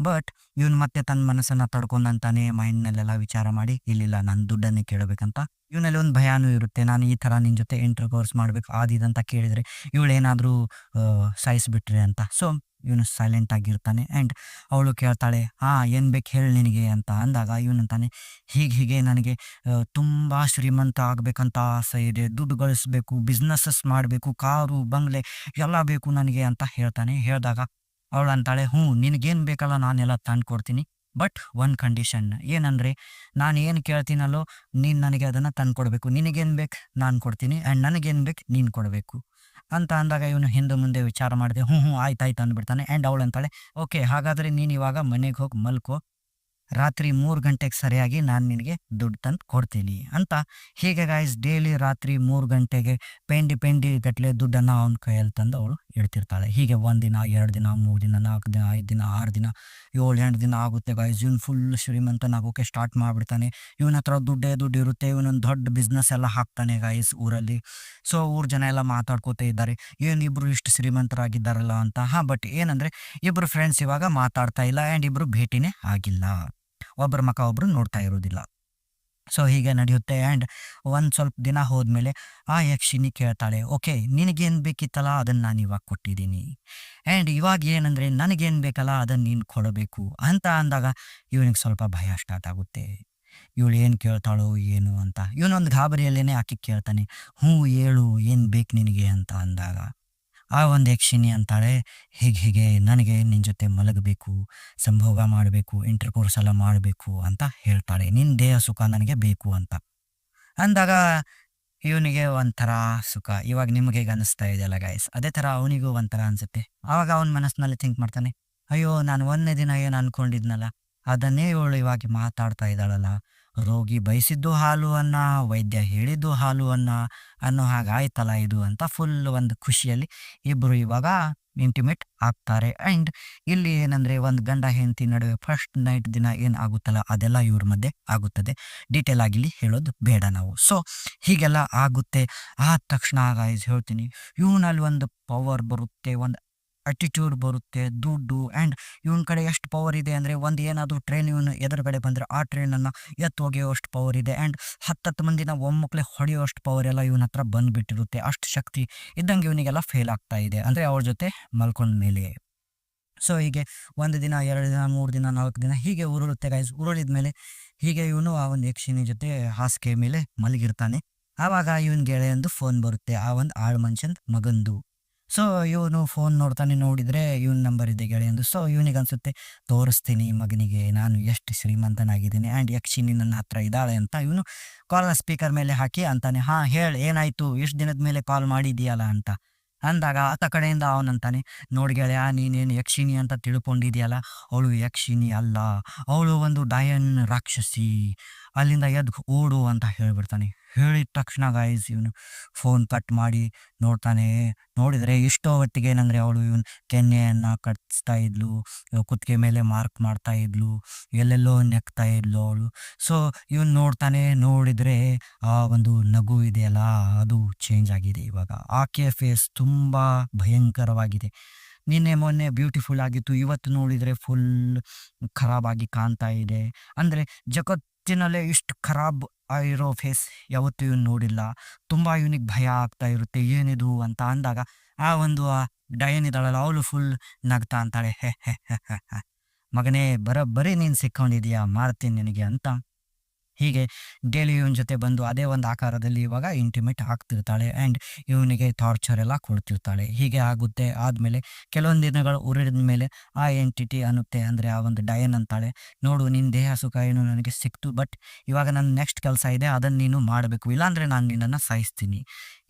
ಬಟ್ ಇವನು ಮತ್ತೆ ತನ್ನ ಮನಸ್ಸನ್ನು ತಡ್ಕೊಂಡಂತಾನೆ ಮೈಂಡ್ನಲ್ಲೆಲ್ಲ ವಿಚಾರ ಮಾಡಿ ಇಲ್ಲಿಲ್ಲ ನಾನು ದುಡ್ಡನ್ನೇ ಕೇಳಬೇಕಂತ. ಇವನಲ್ಲಿ ಒಂದು ಭಯನೂ ಇರುತ್ತೆ, ನಾನು ಈ ಥರ ನಿನ್ನ ಜೊತೆ ಇಂಟರ್ ಕೋರ್ಸ್ ಮಾಡಬೇಕು ಆದಿದಂತ ಕೇಳಿದರೆ ಇವಳೇನಾದರೂ ಸಾಯಿಸಿಬಿಟ್ರೆ ಅಂತ. ಸೊ ಇವನು ಸೈಲೆಂಟ್ ಆಗಿರ್ತಾನೆ. ಆ್ಯಂಡ್ ಅವಳು ಕೇಳ್ತಾಳೆ, ಏನು ಬೇಕು ಹೇಳಿ ನಿನಗೆ ಅಂತ ಅಂದಾಗ ಇವನಂತಾನೆ, ಹೀಗೆ ನನಗೆ ತುಂಬ ಶ್ರೀಮಂತ ಆಗಬೇಕಂತ ಆಸೆ ಇದೆ, ದುಡ್ಡು ಗಳಿಸ್ಬೇಕು, ಬಿಸ್ನೆಸ್ಸಸ್ ಮಾಡಬೇಕು, ಕಾರು ಬಂಗ್ಲೆ ಎಲ್ಲ ಬೇಕು ನನಗೆ ಅಂತ ಹೇಳ್ತಾನೆ. ಹೇಳಿದಾಗ ಅವಳು ಅಂತಾಳೆ, ನಿನಗೇನು ಬೇಕಲ್ಲ ನಾನೆಲ್ಲ ತಂದು ಕೊಡ್ತೀನಿ, ಬಟ್ ಒಂದು ಕಂಡೀಷನ್ ಏನಂದರೆ ನಾನು ಏನು ಕೇಳ್ತೀನಲ್ಲೋ ನೀನು ನನಗೆ ಅದನ್ನು ತಂದು ಕೊಡಬೇಕು, ನಿನಗೇನು ಬೇಕು ನಾನು ಕೊಡ್ತೀನಿ ಆ್ಯಂಡ್ ನನಗೇನು ಬೇಕು ನೀನು ಕೊಡಬೇಕು ಅಂತ ಅಂದಾಗ ಇವನು ಹಿಂದೆ ಮುಂದೆ ವಿಚಾರ ಮಾಡಿದೆ, ಆಯ್ತಾಯ್ತು ಅಂದ್ಬಿಡ್ತಾನೆ. ಆ್ಯಂಡ್ ಅವಳು ಅಂತಾಳೆ, ಓಕೆ ಹಾಗಾದರೆ ನೀನು ಇವಾಗ ಮನೆಗೆ ಹೋಗಿ ಮಲ್ಕೋ, ರಾತ್ರಿ 3 ಗಂಟೆಗೆ ಸರಿಯಾಗಿ ನಾನು ನಿನಗೆ ದುಡ್ಡು ತಂದು ಕೊಡ್ತೀನಿ ಅಂತ. ಹೀಗೆ ಗಾಯ್ಸ್ ಡೈಲಿ ರಾತ್ರಿ 3 ಗಂಟೆಗೆ ಪೆಂಡಿ ಗಟ್ಟಲೆ ದುಡ್ಡನ್ನು ಅವನ ಕೈಯಲ್ಲಿ ತಂದು ಅವಳು ಇಡ್ತಿರ್ತಾಳೆ. ಹೀಗೆ 1 ದಿನ 2 ದಿನ 3 ದಿನ 4 ದಿನ 5 ದಿನ 6 ದಿನ 7-8 ದಿನ ಆಗುತ್ತೆ ಗಾಯ್ಸ್. ಇವನು ಫುಲ್ ಶ್ರೀಮಂತನಾಗೋಕೆ ಸ್ಟಾರ್ಟ್ ಮಾಡಿಬಿಡ್ತಾನೆ. ಇವನ ಹತ್ರ ದುಡ್ಡು ಇರುತ್ತೆ, ಇವನೊಂದು ದೊಡ್ಡ ಬಿಸ್ನೆಸ್ ಎಲ್ಲ ಹಾಕ್ತಾನೆ ಗಾಯ್ಸ್ ಊರಲ್ಲಿ. ಸೊ ಊರ ಜನ ಎಲ್ಲ ಮಾತಾಡ್ಕೋತಾ ಇದ್ದಾರೆ, ಏನಿಬ್ರು ಇಷ್ಟು ಶ್ರೀಮಂತರಾಗಿದ್ದಾರಲ್ಲ ಅಂತ. ಬಟ್ ಏನಂದರೆ ಇಬ್ಬರು ಫ್ರೆಂಡ್ಸ್ ಇವಾಗ ಮಾತಾಡ್ತಾ ಇಲ್ಲ ಆ್ಯಂಡ್ ಇಬ್ಬರು ಭೇಟಿನೇ ಆಗಿಲ್ಲ, ಒಬ್ಬರ ಮುಖ ಒಬ್ಬರು ನೋಡ್ತಾ ಇರೋದಿಲ್ಲ. ಸೊ ಹೀಗೆ ನಡೆಯುತ್ತೆ. ಆ್ಯಂಡ್ ಒಂದು ಸ್ವಲ್ಪ ದಿನ ಹೋದ್ಮೇಲೆ ಆ ಯಕ್ಷಿಣಿ ಕೇಳ್ತಾಳೆ, ಓಕೆ ನಿನಗೇನು ಬೇಕಿತ್ತಲ್ಲ ಅದನ್ನು ನಾನು ಇವಾಗ ಕೊಟ್ಟಿದ್ದೀನಿ, ಆ್ಯಂಡ್ ಇವಾಗ ಏನಂದರೆ ನನಗೇನು ಬೇಕಲ್ಲ ಅದನ್ನು ನೀನು ಕೊಡಬೇಕು ಅಂತ ಅಂದಾಗ ಇವನಿಗೆ ಸ್ವಲ್ಪ ಭಯ ಸ್ಟಾರ್ಟ್ ಆಗುತ್ತೆ. ಇವಳು ಏನು ಕೇಳ್ತಾಳೋ ಏನು ಅಂತ ಇವನೊಂದು ಗಾಬರಿಯಲ್ಲೇ ಆಕೆ ಕೇಳ್ತಾನೆ, ಹೇಳು ಏನು ಬೇಕು ನಿನಗೆ ಅಂತ ಅಂದಾಗ ಆ ಒಂದು ಯಕ್ಷಿಣಿ ಅಂತಾಳೆ, ಹೀಗೆ ನನಗೆ ನಿನ್ನ ಜೊತೆ ಮಲಗಬೇಕು, ಸಂಭೋಗ ಮಾಡಬೇಕು, ಇಂಟರ್ ಕೋರ್ಸ್ ಎಲ್ಲ ಮಾಡಬೇಕು ಅಂತ ಹೇಳ್ತಾಳೆ, ನಿನ್ನ ದೇಹ ಸುಖ ನನಗೆ ಬೇಕು ಅಂತ ಅಂದಾಗ ಇವನಿಗೆ ಒಂಥರ ಸುಖ. ಇವಾಗ ನಿಮಗೆ ಹೇಗೆ ಅನ್ನಿಸ್ತಾ ಇದೆಯಲ್ಲ ಗಾಯ್ಸ್, ಅದೇ ಥರ ಅವನಿಗೂ ಒಂಥರ ಅನಿಸುತ್ತೆ. ಆವಾಗ ಅವನ ಮನಸ್ಸಿನಲ್ಲಿ ಥಿಂಕ್ ಮಾಡ್ತಾನೆ, ಅಯ್ಯೋ ನಾನು ಒಂದನೇ ದಿನ ಏನು ಅಂದ್ಕೊಂಡಿದ್ನಲ್ಲ ಅದನ್ನೇ ಇವಳು ಇವಾಗ ಮಾತಾಡ್ತಾ ಇದ್ದಾಳಲ್ಲ, ರೋಗಿ ಬಯಸಿದ್ದು ಹಾಲು ಅನ್ನ, ವೈದ್ಯ ಹೇಳಿದ್ದು ಹಾಲು ಅನ್ನೋ ಹಾಗಾಯ್ತಲ್ಲ ಇದು ಅಂತ ಫುಲ್ ಒಂದು ಖುಷಿಯಲ್ಲಿ ಇಬ್ಬರು ಇವಾಗ ಇಂಟಿಮೇಟ್ ಆಗ್ತಾರೆ. ಆ್ಯಂಡ್ ಇಲ್ಲಿ ಏನಂದರೆ ಒಂದು ಗಂಡ ಹೆಂಡತಿ ನಡುವೆ ಫಸ್ಟ್ ನೈಟ್ ದಿನ ಏನು ಆಗುತ್ತಲ್ಲ ಅದೆಲ್ಲ ಇವ್ರ ಮಧ್ಯೆ ಆಗುತ್ತದೆ. ಡೀಟೇಲ್ ಆಗಿಲ್ಲಿ ಹೇಳೋದು ಬೇಡ ನಾವು. ಸೊ ಹೀಗೆಲ್ಲ ಆಗುತ್ತೆ. ಆದ ತಕ್ಷಣ ಗೈಸ್ ಹೇಳ್ತೀನಿ, ಇವನಲ್ಲಿ ಒಂದು ಪವರ್ ಬರುತ್ತೆ, ಒಂದು ಅಟಿಟ್ಯೂಡ್ ಬರುತ್ತೆ, ದುಡ್ಡು. ಆ್ಯಂಡ್ ಇವನ ಕಡೆ ಎಷ್ಟು ಪವರ್ ಇದೆ ಅಂದರೆ ಒಂದು ಏನಾದರೂ ಟ್ರೈನ್ ಇವನು ಎದುರುಗಡೆ ಬಂದರೆ ಆ ಟ್ರೈನನ್ನು ಎತ್ತು ಒಗೆಯೋಷ್ಟು ಪವರ್ ಇದೆ. ಆ್ಯಂಡ್ 10 ಮಂದಿನ ಒಮ್ಮಕ್ಕಳೇ ಹೊಡೆಯೋಷ್ಟು ಪವರ್ ಎಲ್ಲ ಇವನ ಹತ್ರ ಬಂದುಬಿಟ್ಟಿರುತ್ತೆ. ಅಷ್ಟು ಶಕ್ತಿ ಇದ್ದಂಗೆ ಇವನಿಗೆಲ್ಲ ಫೇಲ್ ಆಗ್ತಾ ಇದೆ, ಅಂದರೆ ಅವ್ರ ಜೊತೆ ಮಲ್ಕೊಂಡ ಮೇಲೆ. ಸೊ ಹೀಗೆ 1 ದಿನ 2 ದಿನ 3 ದಿನ 4 ದಿನ ಹೀಗೆ ಉರುಳುತ್ತೆ ಗೈಸ್. ಉರುಳಿದ ಮೇಲೆ ಹೀಗೆ ಇವನು ಆ ಒಂದು ಯಕ್ಷಿಣಿ ಜೊತೆ ಹಾಸಿಗೆ ಮೇಲೆ ಮಲಗಿರ್ತಾನೆ. ಆವಾಗ ಇವನ ಗೆಳೆಯಂದು ಫೋನ್ ಬರುತ್ತೆ, ಆ ಒಂದು ಆಳು ಮನುಷ್ಯಂದು ಮಗಂದು. ಸೊ ಇವನು ಫೋನ್ ನೋಡಿದರೆ ಇವನ ನಂಬರ್ ಇದೆ ಗೆಳೆಯಂದು. ಸೊ ಇವನಿಗೆ ಅನಿಸುತ್ತೆ, ತೋರಿಸ್ತೀನಿ ಮಗನಿಗೆ ನಾನು ಎಷ್ಟು ಶ್ರೀಮಂತನಾಗಿದ್ದೀನಿ ಆ್ಯಂಡ್ ಯಕ್ಷಿಣಿ ನನ್ನ ಹತ್ರ ಇದ್ದಾಳೆ ಅಂತ. ಇವನು ಕಾಲ್ನ ಸ್ಪೀಕರ್ ಮೇಲೆ ಹಾಕಿ ಅಂತಾನೆ, ಹೇಳಿ ಏನಾಯಿತು, ಇಷ್ಟು ದಿನದ ಮೇಲೆ ಕಾಲ್ ಮಾಡಿದೆಯಲ್ಲ ಅಂತ ಅಂದಾಗ ಆತ ಕಡೆಯಿಂದ ಅವನಂತಾನೆ, ನೋಡಿ ಗೆಳೆಯ ನೀನೇನು ಯಕ್ಷಿಣಿ ಅಂತ ತಿಳ್ಕೊಂಡಿದೆಯಲ್ಲ, ಅವಳು ಯಕ್ಷಿಣಿ ಅಲ್ಲ, ಅವಳು ಒಂದು ಡಯನ್ ರಾಕ್ಷಸಿ, ಅಲ್ಲಿಂದ ಎದ್ದು ಓಡು ಅಂತ ಹೇಳಿಬಿಡ್ತಾನೆ. ಹೇಳಿದ ತಕ್ಷಣ ಗಾಯ್ಸ್ ಇವನು ಫೋನ್ ಕಟ್ ಮಾಡಿ ನೋಡ್ತಾನೆ. ನೋಡಿದರೆ ಇಷ್ಟೋ ಹೊತ್ತಿಗೆ ಏನಂದರೆ ಅವಳು ಇವನು ಕೆನ್ನೆಯನ್ನು ಕಟ್ಸ್ತಾ ಇದ್ಲು, ಕುತ್ತಿಗೆ ಮೇಲೆ ಮಾರ್ಕ್ ಮಾಡ್ತಾ ಇದ್ಲು, ಎಲ್ಲೆಲ್ಲೋ ನೆಕ್ತಾ ಇದ್ಲು ಅವಳು. ಸೊ ಇವನು ನೋಡ್ತಾನೆ, ನೋಡಿದರೆ ಆ ಒಂದು ನಗು ಇದೆಯಲ್ಲ ಅದು ಚೇಂಜ್ ಆಗಿದೆ ಇವಾಗ. ಆಕೆಯ ಫೇಸ್ ತುಂಬ ಭಯಂಕರವಾಗಿದೆ. ನಿನ್ನೆ ಮೊನ್ನೆ ಬ್ಯೂಟಿಫುಲ್ ಆಗಿತ್ತು, ಇವತ್ತು ನೋಡಿದರೆ ಫುಲ್ ಖರಾಬಾಗಿ ಕಾಣ್ತಾ ಇದೆ. ಅಂದರೆ ಜಗತ್ತಿನಲ್ಲೇ ಇಷ್ಟು ಖರಾಬ್ ಆಗಿರೋ ಫೇಸ್ ಯಾವತ್ತೂ ಇವನು ನೋಡಿಲ್ಲ. ತುಂಬ ಇವನಿಗೆ ಭಯ ಆಗ್ತಾ ಇರುತ್ತೆ, ಏನಿದು ಅಂತ ಅಂದಾಗ ಆ ಒಂದು ಡಯನ್ ಇದ್ದಾಳಲ್ಲ ಅವಳು ಫುಲ್ ನಗ್ತಾ ಅಂತಾಳೆ, ಮಗನೇ ಬರೀ ನೀನು ಸಿಕ್ಕೊಂಡಿದೀಯಾ, ಮಾಡ್ತೀನಿ ನಿನಗೆ ಅಂತ. ಹೀಗೆ ಡೈಲಿ ಇವನ ಜೊತೆ ಬಂದು ಅದೇ ಒಂದು ಆಕಾರದಲ್ಲಿ ಇವಾಗ ಇಂಟಿಮೇಟ್ ಆಗ್ತಿರ್ತಾಳೆ. ಆ್ಯಂಡ್ ಇವನಿಗೆ ಟಾರ್ಚರ್ ಎಲ್ಲ ಕೊಡ್ತಿರ್ತಾಳೆ. ಹೀಗೆ ಆಗುತ್ತೆ. ಆದಮೇಲೆ ಕೆಲವೊಂದು ದಿನಗಳು ಉರಿದ ಮೇಲೆ ಆ ಎಂಟಿಟಿ ಅನ್ನುತ್ತೆ, ಅಂದರೆ ಆ ಒಂದು ಡಯನ್ ಅಂತಾಳೆ, ನೋಡು ನಿನ್ನ ದೇಹ ಸುಖ ಏನು ನನಗೆ ಸಿಕ್ತು, ಬಟ್ ಇವಾಗ ನನ್ನ ನೆಕ್ಸ್ಟ್ ಕೆಲಸ ಇದೆ, ಅದನ್ನು ನೀನು ಮಾಡಬೇಕು, ಇಲ್ಲಾಂದರೆ ನಾನು ನಿನ್ನನ್ನು ಸಾಯಿಸ್ತೀನಿ.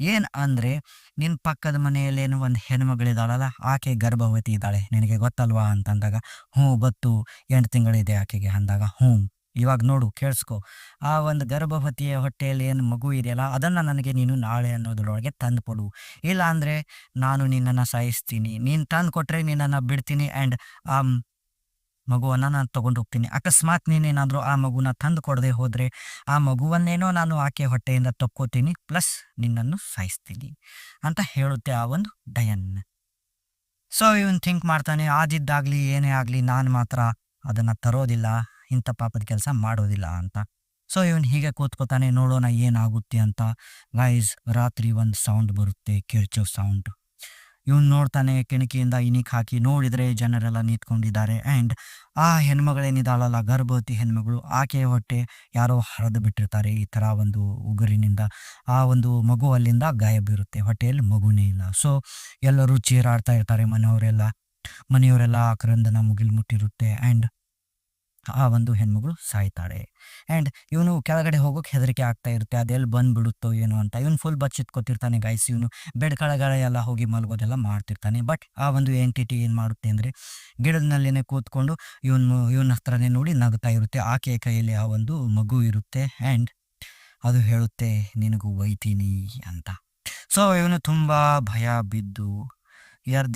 ಏನು ಅಂದರೆ ನಿನ್ನ ಪಕ್ಕದ ಮನೆಯಲ್ಲೇನು ಒಂದು ಹೆಣ್ಮಗಳಿದ್ದಾಳಲ್ಲ ಆಕೆ ಗರ್ಭವತಿ ಇದ್ದಾಳೆ, ನಿನಗೆ ಗೊತ್ತಲ್ವಾ ಅಂತಂದಾಗ, ಗೊತ್ತು 8 ತಿಂಗಳಿದೆ ಆಕೆಗೆ ಅಂದಾಗ, ಇವಾಗ ನೋಡು ಕೇಳಿಸ್ಕೊ. ಆ ಒಂದು ಗರ್ಭವತಿಯ ಹೊಟ್ಟೆಯಲ್ಲಿ ಏನು ಮಗು ಇದೆಯಲ್ಲ ಅದನ್ನು ನನಗೆ ನೀನು ನಾಳೆ ಅನ್ನೋದ್ರೊಳಗೆ ತಂದು ಕೊಡು. ಇಲ್ಲ ಅಂದರೆ ನಾನು ನಿನ್ನನ್ನು ಸಾಯಿಸ್ತೀನಿ. ನೀನು ತಂದು ಕೊಟ್ಟರೆ ನಿನ್ನನ್ನು ಬಿಡ್ತೀನಿ ಆ್ಯಂಡ್ ಆ ಮಗುವನ್ನು ನಾನು ತೊಗೊಂಡು ಹೋಗ್ತೀನಿ. ಅಕಸ್ಮಾತ್ ನೀನೇನಾದರೂ ಆ ಮಗುನ ತಂದು ಕೊಡದೆ ಹೋದರೆ ಆ ಮಗುವನ್ನೇನೋ ನಾನು ಆಕೆ ಹೊಟ್ಟೆಯಿಂದ ತಕ್ಕೋತೀನಿ ಪ್ಲಸ್ ನಿನ್ನನ್ನು ಸಾಯಿಸ್ತೀನಿ ಅಂತ ಹೇಳುತ್ತೆ ಆ ಒಂದು ಡಯನ್. ಸೊ ಇವನು ಥಿಂಕ್ ಮಾಡ್ತಾನೆ, ಆದಿದ್ದಾಗಲಿ ಏನೇ ಆಗಲಿ ನಾನು ಮಾತ್ರ ಅದನ್ನು ತರೋದಿಲ್ಲ, ಇಂಥ ಪಾಪದ ಕೆಲಸ ಮಾಡೋದಿಲ್ಲ ಅಂತ. ಸೊ ಇವನು ಹೀಗೆ ಕೂತ್ಕೋತಾನೆ, ನೋಡೋಣ ಏನಾಗುತ್ತೆ ಅಂತ. ಗೈಸ್, ರಾತ್ರಿ ಒಂದು ಸೌಂಡ್ ಬರುತ್ತೆ, ಕಿರ್ಚೋ ಸೌಂಡ್. ಇವನು ನೋಡ್ತಾನೆ, ಕಿಣಕಿಯಿಂದ ಇಣಿಕ್ ಹಾಕಿ ನೋಡಿದರೆ ಜನರೆಲ್ಲ ನಿಂತ್ಕೊಂಡಿದ್ದಾರೆ. ಆ್ಯಂಡ್ ಆ ಹೆಣ್ಮಗಳೇನಿದ್ದಾಳಲ್ಲ, ಗರ್ಭವತಿ ಹೆಣ್ಮಗಳು, ಆಕೆಯ ಹೊಟ್ಟೆ ಯಾರೋ ಹರಿದು ಬಿಟ್ಟಿರ್ತಾರೆ ಈ ಥರ ಒಂದು ಉಗುರಿನಿಂದ. ಆ ಒಂದು ಮಗು ಅಲ್ಲಿಂದ ಗಾಯಬಿರುತ್ತೆ, ಹೊಟ್ಟೆಯಲ್ಲಿ ಮಗುನೇ ಇಲ್ಲ. ಸೊ ಎಲ್ಲರೂ ಚೀರಾಡ್ತಾ ಇರ್ತಾರೆ, ಮನೆಯವರೆಲ್ಲ ಆ ಕ್ರಂದನ ಮುಗಿಲು ಮುಟ್ಟಿರುತ್ತೆ. ಆ್ಯಂಡ್ ಆ ಒಂದು ಹೆಣ್ಮಗಳು ಸಾಯ್ತಾಳೆ. ಆ್ಯಂಡ್ ಇವನು ಕೆಳಗಡೆ ಹೋಗೋಕೆ ಹೆದರಿಕೆ ಆಗ್ತಾ ಇರುತ್ತೆ, ಅದೆಲ್ಲಿ ಬಂದುಬಿಡುತ್ತೋ ಏನೋ ಅಂತ. ಇವನು ಫುಲ್ ಬಚ್ಚಿಟ್ಕೊತಿರ್ತಾನೆ ಗೈಸ್. ಇವನು ಬೆಡ್ ಕೆಳಗಡೆ ಎಲ್ಲ ಹೋಗಿ ಮಲಗೋದೆಲ್ಲ ಮಾಡ್ತಿರ್ತಾನೆ. ಬಟ್ ಆ ಒಂದು ಎಂಟಿಟಿ ಏನು ಮಾಡುತ್ತೆ ಅಂದರೆ ಗಿಡದಲ್ಲಿನೇ ಕೂತ್ಕೊಂಡು ಇವನ ಹತ್ರನೇ ನೋಡಿ ನಗ್ತಾ ಇರುತ್ತೆ. ಆಕೆಯ ಕೈಯಲ್ಲಿ ಆ ಒಂದು ಮಗು ಇರುತ್ತೆ ಆ್ಯಂಡ್ ಅದು ಹೇಳುತ್ತೆ ನಿನಗೂ ಒಯ್ತೀನಿ ಅಂತ. ಸೊ ಇವನು ತುಂಬ ಭಯ ಬಿದ್ದು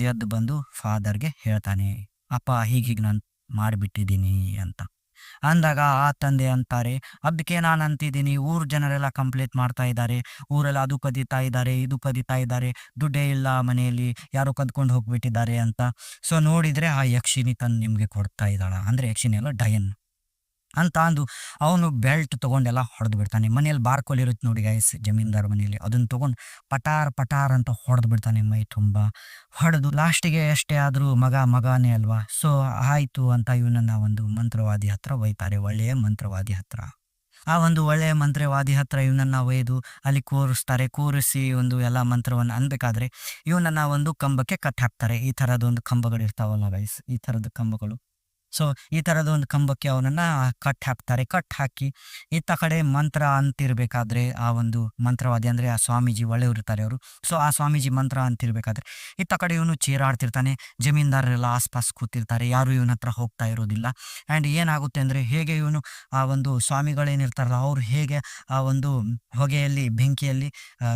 ಎದ್ದು ಬಂದು ಫಾದರ್ಗೆ ಹೇಳ್ತಾನೆ, ಅಪ್ಪ ಹೀಗೀಗ ನಾನು ಮಾಡಿಬಿಟ್ಟಿದ್ದೀನಿ ಅಂತ. ಅಂದಾಗ ಆ ತಂದೆ ಅಂತಾರೆ, ಅದಕ್ಕೆ ನಾನು ಅಂತಿದ್ದೀನಿ, ಊರು ಜನರೆಲ್ಲ ಕಂಪ್ಲೇಂಟ್ ಮಾಡ್ತಾ ಇದ್ದಾರೆ, ಊರೆಲ್ಲ ಅದು ಕದೀತಾ ಇದ್ದಾರೆ, ಇದು ಕದೀತಾ ಇದ್ದಾರೆ, ದುಡ್ಡೇ ಇಲ್ಲ ಮನೆಯಲ್ಲಿ, ಯಾರೋ ಕದ್ಕೊಂಡು ಹೋಗ್ಬಿಟ್ಟಿದ್ದಾರೆ ಅಂತ. ಸೊ ನೋಡಿದರೆ ಆ ಯಕ್ಷಿಣಿ ತಂದು ನಿಮಗೆ ಕೊಡ್ತಾ ಇದ್ದಾಳ, ಅಂದರೆ ಯಕ್ಷಿಣಿ ಅಲ್ಲ ಡಯನ್ ಅಂತ ಅಂದು ಅವನು ಬೆಲ್ಟ್ ತೊಗೊಂಡೆಲ್ಲ ಹೊಡೆದು ಬಿಡ್ತಾನೆ. ಮನೇಲಿ ಬಾರ್ಕೋಲ್ ಇರುತ್ತೆ ನೋಡಿ ಗೈಸ್, ಜಮೀನ್ದಾರ್ ಮನೆಯಲ್ಲಿ, ಅದನ್ನು ತೊಗೊಂಡು ಪಟಾರ್ ಅಂತ ಹೊಡೆದು ಬಿಡ್ತಾನೆ ಮೈ ತುಂಬ. ಹೊಡೆದು ಲಾಸ್ಟಿಗೆ ಎಷ್ಟೇ ಆದರೂ ಮಗನೇ ಅಲ್ವಾ, ಸೊ ಆಯಿತು ಅಂತ ಇವನನ್ನು ಒಂದು ಮಂತ್ರವಾದಿ ಹತ್ರ ಒಯ್ತಾರೆ, ಒಳ್ಳೆಯ ಮಂತ್ರವಾದಿ ಹತ್ರ. ಆ ಒಂದು ಒಳ್ಳೆಯ ಮಂತ್ರವಾದಿ ಹತ್ರ ಇವನನ್ನು ಒಯ್ದು ಅಲ್ಲಿ ಕೂರಿಸಿ ಒಂದು ಎಲ್ಲ ಮಂತ್ರವನ್ನು ಅನ್ಬೇಕಾದ್ರೆ ಇವನನ್ನು ಒಂದು ಕಂಬಕ್ಕೆ ಕಟ್ ಹಾಕ್ತಾರೆ. ಈ ಥರದೊಂದು ಕಂಬಗಳು ಇರ್ತಾವಲ್ಲ ಗೈಸ್, ಈ ಥರದ ಕಂಬಗಳು. ಸೊ ಈ ಥರದ ಒಂದು ಕಂಬಕ್ಕೆ ಅವನನ್ನು ಕಟ್ ಹಾಕಿ ಇತ್ತ ಕಡೆ ಮಂತ್ರ ಅಂತಿರ್ಬೇಕಾದ್ರೆ ಆ ಒಂದು ಮಂತ್ರವಾದಿ ಅಂದರೆ ಆ ಸ್ವಾಮೀಜಿ ಒಳ್ಳೆಯವರು ಇರ್ತಾರೆ ಅವರು. ಸೊ ಆ ಸ್ವಾಮೀಜಿ ಮಂತ್ರ ಅಂತಿರ್ಬೇಕಾದ್ರೆ ಇತ್ತ ಕಡೆ ಇವನು ಚೀರಾಡ್ತಿರ್ತಾನೆ. ಜಮೀನ್ದಾರರೆಲ್ಲ ಆಸ್ಪಾಸ್ ಕೂತಿರ್ತಾರೆ, ಯಾರು ಇವನ ಹತ್ರ ಹೋಗ್ತಾ ಇರೋದಿಲ್ಲ. ಆ್ಯಂಡ್ ಏನಾಗುತ್ತೆ ಅಂದರೆ ಹೇಗೆ ಇವನು ಆ ಒಂದು ಸ್ವಾಮಿಗಳೇನಿರ್ತಾರಲ್ಲ ಅವ್ರು ಹೇಗೆ ಆ ಒಂದು ಹೊಗೆಯಲ್ಲಿ ಬೆಂಕಿಯಲ್ಲಿ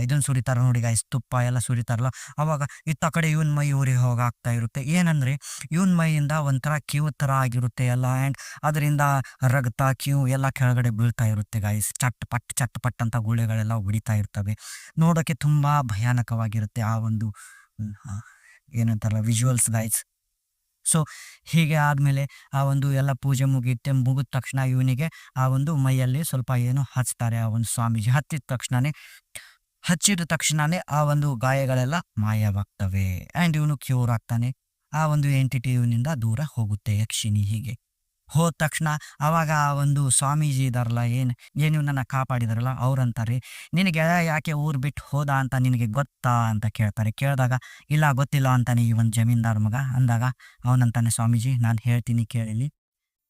ಇದನ್ನು ಸುರಿತಾರೆ ನೋಡಿ ಗಾಯ್ಸ್, ತುಪ್ಪ ಎಲ್ಲ ಸುರಿತಾರಲ್ಲ, ಅವಾಗ ಇತ್ತ ಕಡೆ ಇವನ್ ಮೈ ಊರಿ ಹೋಗಾಗ್ತಾ ಇರುತ್ತೆ. ಏನಂದರೆ ಇವನ್ ಮೈಯಿಂದ ಒಂಥರ ಕ್ಯೂ ಥರ ಆಗಿರುತ್ತೆ ಎಲ್ಲ. ಆ್ಯಂಡ್ ಅದರಿಂದ ರಕ್ತ ಕ್ಯೂ ಎಲ್ಲ ಕೆಳಗಡೆ ಬೀಳ್ತಾ ಇರುತ್ತೆ ಗಾಯ್ಸ್. ಚಟ್ ಪಟ್ ಅಂತ ಗುಳೆಗಳೆಲ್ಲ ಹೊಡಿತಾ ಇರ್ತವೆ. ನೋಡೋಕ್ಕೆ ತುಂಬ ಭಯಾನಕವಾಗಿರುತ್ತೆ ಆ ಒಂದು ಏನಂತಾರಲ್ಲ ವಿಜುವಲ್ಸ್ ಗಾಯ್ಸ್. ಸೊ ಹೀಗೆ ಆದಮೇಲೆ ಆ ಒಂದು ಎಲ್ಲ ಪೂಜೆ ಮುಗಿದ ತಕ್ಷಣ ಇವನಿಗೆ ಆ ಒಂದು ಮೈಯಲ್ಲಿ ಸ್ವಲ್ಪ ಏನೋ ಹಚ್ತಾರೆ ಆ ಒಂದು ಸ್ವಾಮೀಜಿ. ಹಚ್ಚಿದ ತಕ್ಷಣವೇ ಆ ಒಂದು ಗಾಯಗಳೆಲ್ಲ ಮಾಯವಾಗ್ತವೆ ಆ್ಯಂಡ್ ಇವನು ಕ್ಯೂರ್ ಆಗ್ತಾನೆ. ಆ ಒಂದು ಎಂಟಿಟಿ ಇವನಿಂದ ದೂರ ಹೋಗುತ್ತೆ ಯಕ್ಷಿಣಿ. ಹೀಗೆ ಹೋದ ತಕ್ಷಣ ಆವಾಗ ಆ ಒಂದು ಸ್ವಾಮೀಜಿ ಇದಾರಲ್ಲ, ಏನು ಇವನನ್ನು ಕಾಪಾಡಿದಾರಲ್ಲ, ಅವ್ರಂತಾರೆ, ನಿನಗೆ ಯಾಕೆ ಊರು ಬಿಟ್ಟು ಹೋದ ಅಂತ ನಿನಗೆ ಗೊತ್ತಾ ಅಂತ ಕೇಳ್ತಾರೆ. ಕೇಳಿದಾಗ ಇಲ್ಲ ಗೊತ್ತಿಲ್ಲ ಅಂತಾನೆ ಈ ಒಂದು ಜಮೀನ್ದಾರ್ ಮಗ. ಅಂದಾಗ ಅವನಂತಾನೆ, ಸ್ವಾಮೀಜಿ ನಾನು ಹೇಳ್ತೀನಿ ಕೇಳಿಲಿ,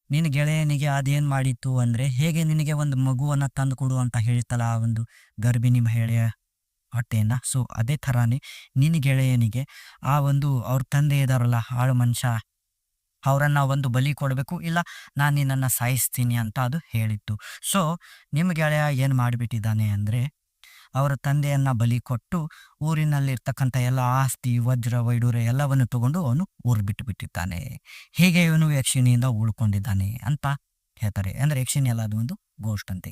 ನಿನ್ನ ಗೆಳೆಯನಿಗೆ ಅದೇನು ಮಾಡಿತ್ತು ಅಂದರೆ, ಹೇಗೆ ನಿನಗೆ ಒಂದು ಮಗುವನ್ನು ತಂದು ಕೊಡು ಅಂತ ಹೇಳಿತ್ತಲ್ಲ ಆ ಒಂದು ಗರ್ಭಿಣಿ ಮಹಿಳೆಯ ಹೊಟ್ಟೆಯಿಂದ, ಸೊ ಅದೇ ಥರನೇ ನಿನ್ನ ಗೆಳೆಯನಿಗೆ ಆ ಒಂದು ಅವ್ರ ತಂದೆ ಇದಾರಲ್ಲ ಆಳು ಮನುಷ್ಯ, ಅವರನ್ನು ಒಂದು ಬಲಿ ಕೊಡಬೇಕು, ಇಲ್ಲ ನಾನು ನಿನ್ನನ್ನು ಸಾಯಿಸ್ತೀನಿ ಅಂತ ಅದು ಹೇಳಿತ್ತು. ಸೊ ನಿಮ್ಮ ಗೆಳೆಯ ಏನು ಮಾಡಿಬಿಟ್ಟಿದ್ದಾನೆ ಅಂದರೆ ಅವರ ತಂದೆಯನ್ನು ಬಲಿ ಕೊಟ್ಟು ಊರಿನಲ್ಲಿರ್ತಕ್ಕಂಥ ಎಲ್ಲ ಆಸ್ತಿ ವಜ್ರ ವೈಡೂರ್ಯ ಎಲ್ಲವನ್ನು ತಗೊಂಡು ಅವನು ಊರು ಬಿಟ್ಟಿದ್ದಾನೆ. ಹೀಗೆ ಇವನು ಯಕ್ಷಿಣಿಯಿಂದ ಉಳ್ಕೊಂಡಿದ್ದಾನೆ ಅಂತ ಹೇಳ್ತಾರೆ. ಅಂದರೆ ಯಕ್ಷಿಣಿ ಅಲ್ಲ, ಅದು ಒಂದು ಗೋಸ್ಟ್ ಅಂತೆ.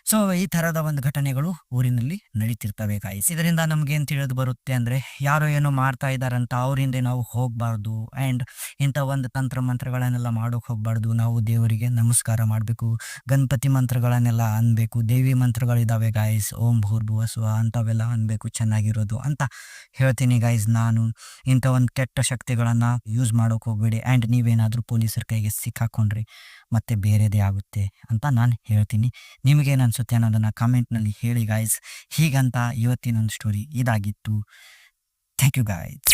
ಸೊ ಈ ಥರದ ಒಂದು ಘಟನೆಗಳು ಊರಿನಲ್ಲಿ ನಡೀತಿರ್ತವೆ ಗಾಯ್ಸ್. ಇದರಿಂದ ನಮಗೇನು ತಿಳಿದು ಬರುತ್ತೆ ಅಂದರೆ, ಯಾರೋ ಏನೋ ಮಾಡ್ತಾ ಇದ್ದಾರಂತ ಅವ್ರ ಹಿಂದೆ ನಾವು ಹೋಗಬಾರ್ದು. ಆ್ಯಂಡ್ ಇಂಥ ಒಂದು ತಂತ್ರ ಮಂತ್ರಗಳನ್ನೆಲ್ಲ ಮಾಡೋಕೆ ಹೋಗಬಾರ್ದು. ನಾವು ದೇವರಿಗೆ ನಮಸ್ಕಾರ ಮಾಡಬೇಕು, ಗಣಪತಿ ಮಂತ್ರಗಳನ್ನೆಲ್ಲ ಅನ್ಬೇಕು, ದೇವಿ ಮಂತ್ರಗಳಿದ್ದಾವೆ ಗಾಯ್ಸ್, ಓಂ ಭೂರ್ಭುವ ಸ್ವಃ ಅಂಥವೆಲ್ಲ ಅನ್ಬೇಕು, ಚೆನ್ನಾಗಿರೋದು ಅಂತ ಹೇಳ್ತೀನಿ ಗಾಯ್ಸ್. ನಾನು ಇಂಥ ಒಂದು ಕೆಟ್ಟ ಶಕ್ತಿಗಳನ್ನು ಯೂಸ್ ಮಾಡೋಕೆ ಹೋಗಬೇಡಿ. ಆ್ಯಂಡ್ ನೀವೇನಾದರೂ ಪೊಲೀಸರ ಕೈಗೆ ಸಿಕ್ಕಾಕೊಂಡ್ರಿ ಮತ್ತೆ ಬೇರೆದೇ ಆಗುತ್ತೆ ಅಂತ ನಾನು ಹೇಳ್ತೀನಿ. ನಿಮಗೇನು ಅನಿಸುತ್ತೆ ಅನ್ನೋದನ್ನು ಕಾಮೆಂಟ್ನಲ್ಲಿ ಹೇಳಿ ಗಾಯ್ಸ್. ಹೀಗಂತ ಇವತ್ತಿನೊಂದು ಸ್ಟೋರಿ ಇದಾಗಿತ್ತು. Thank you guys.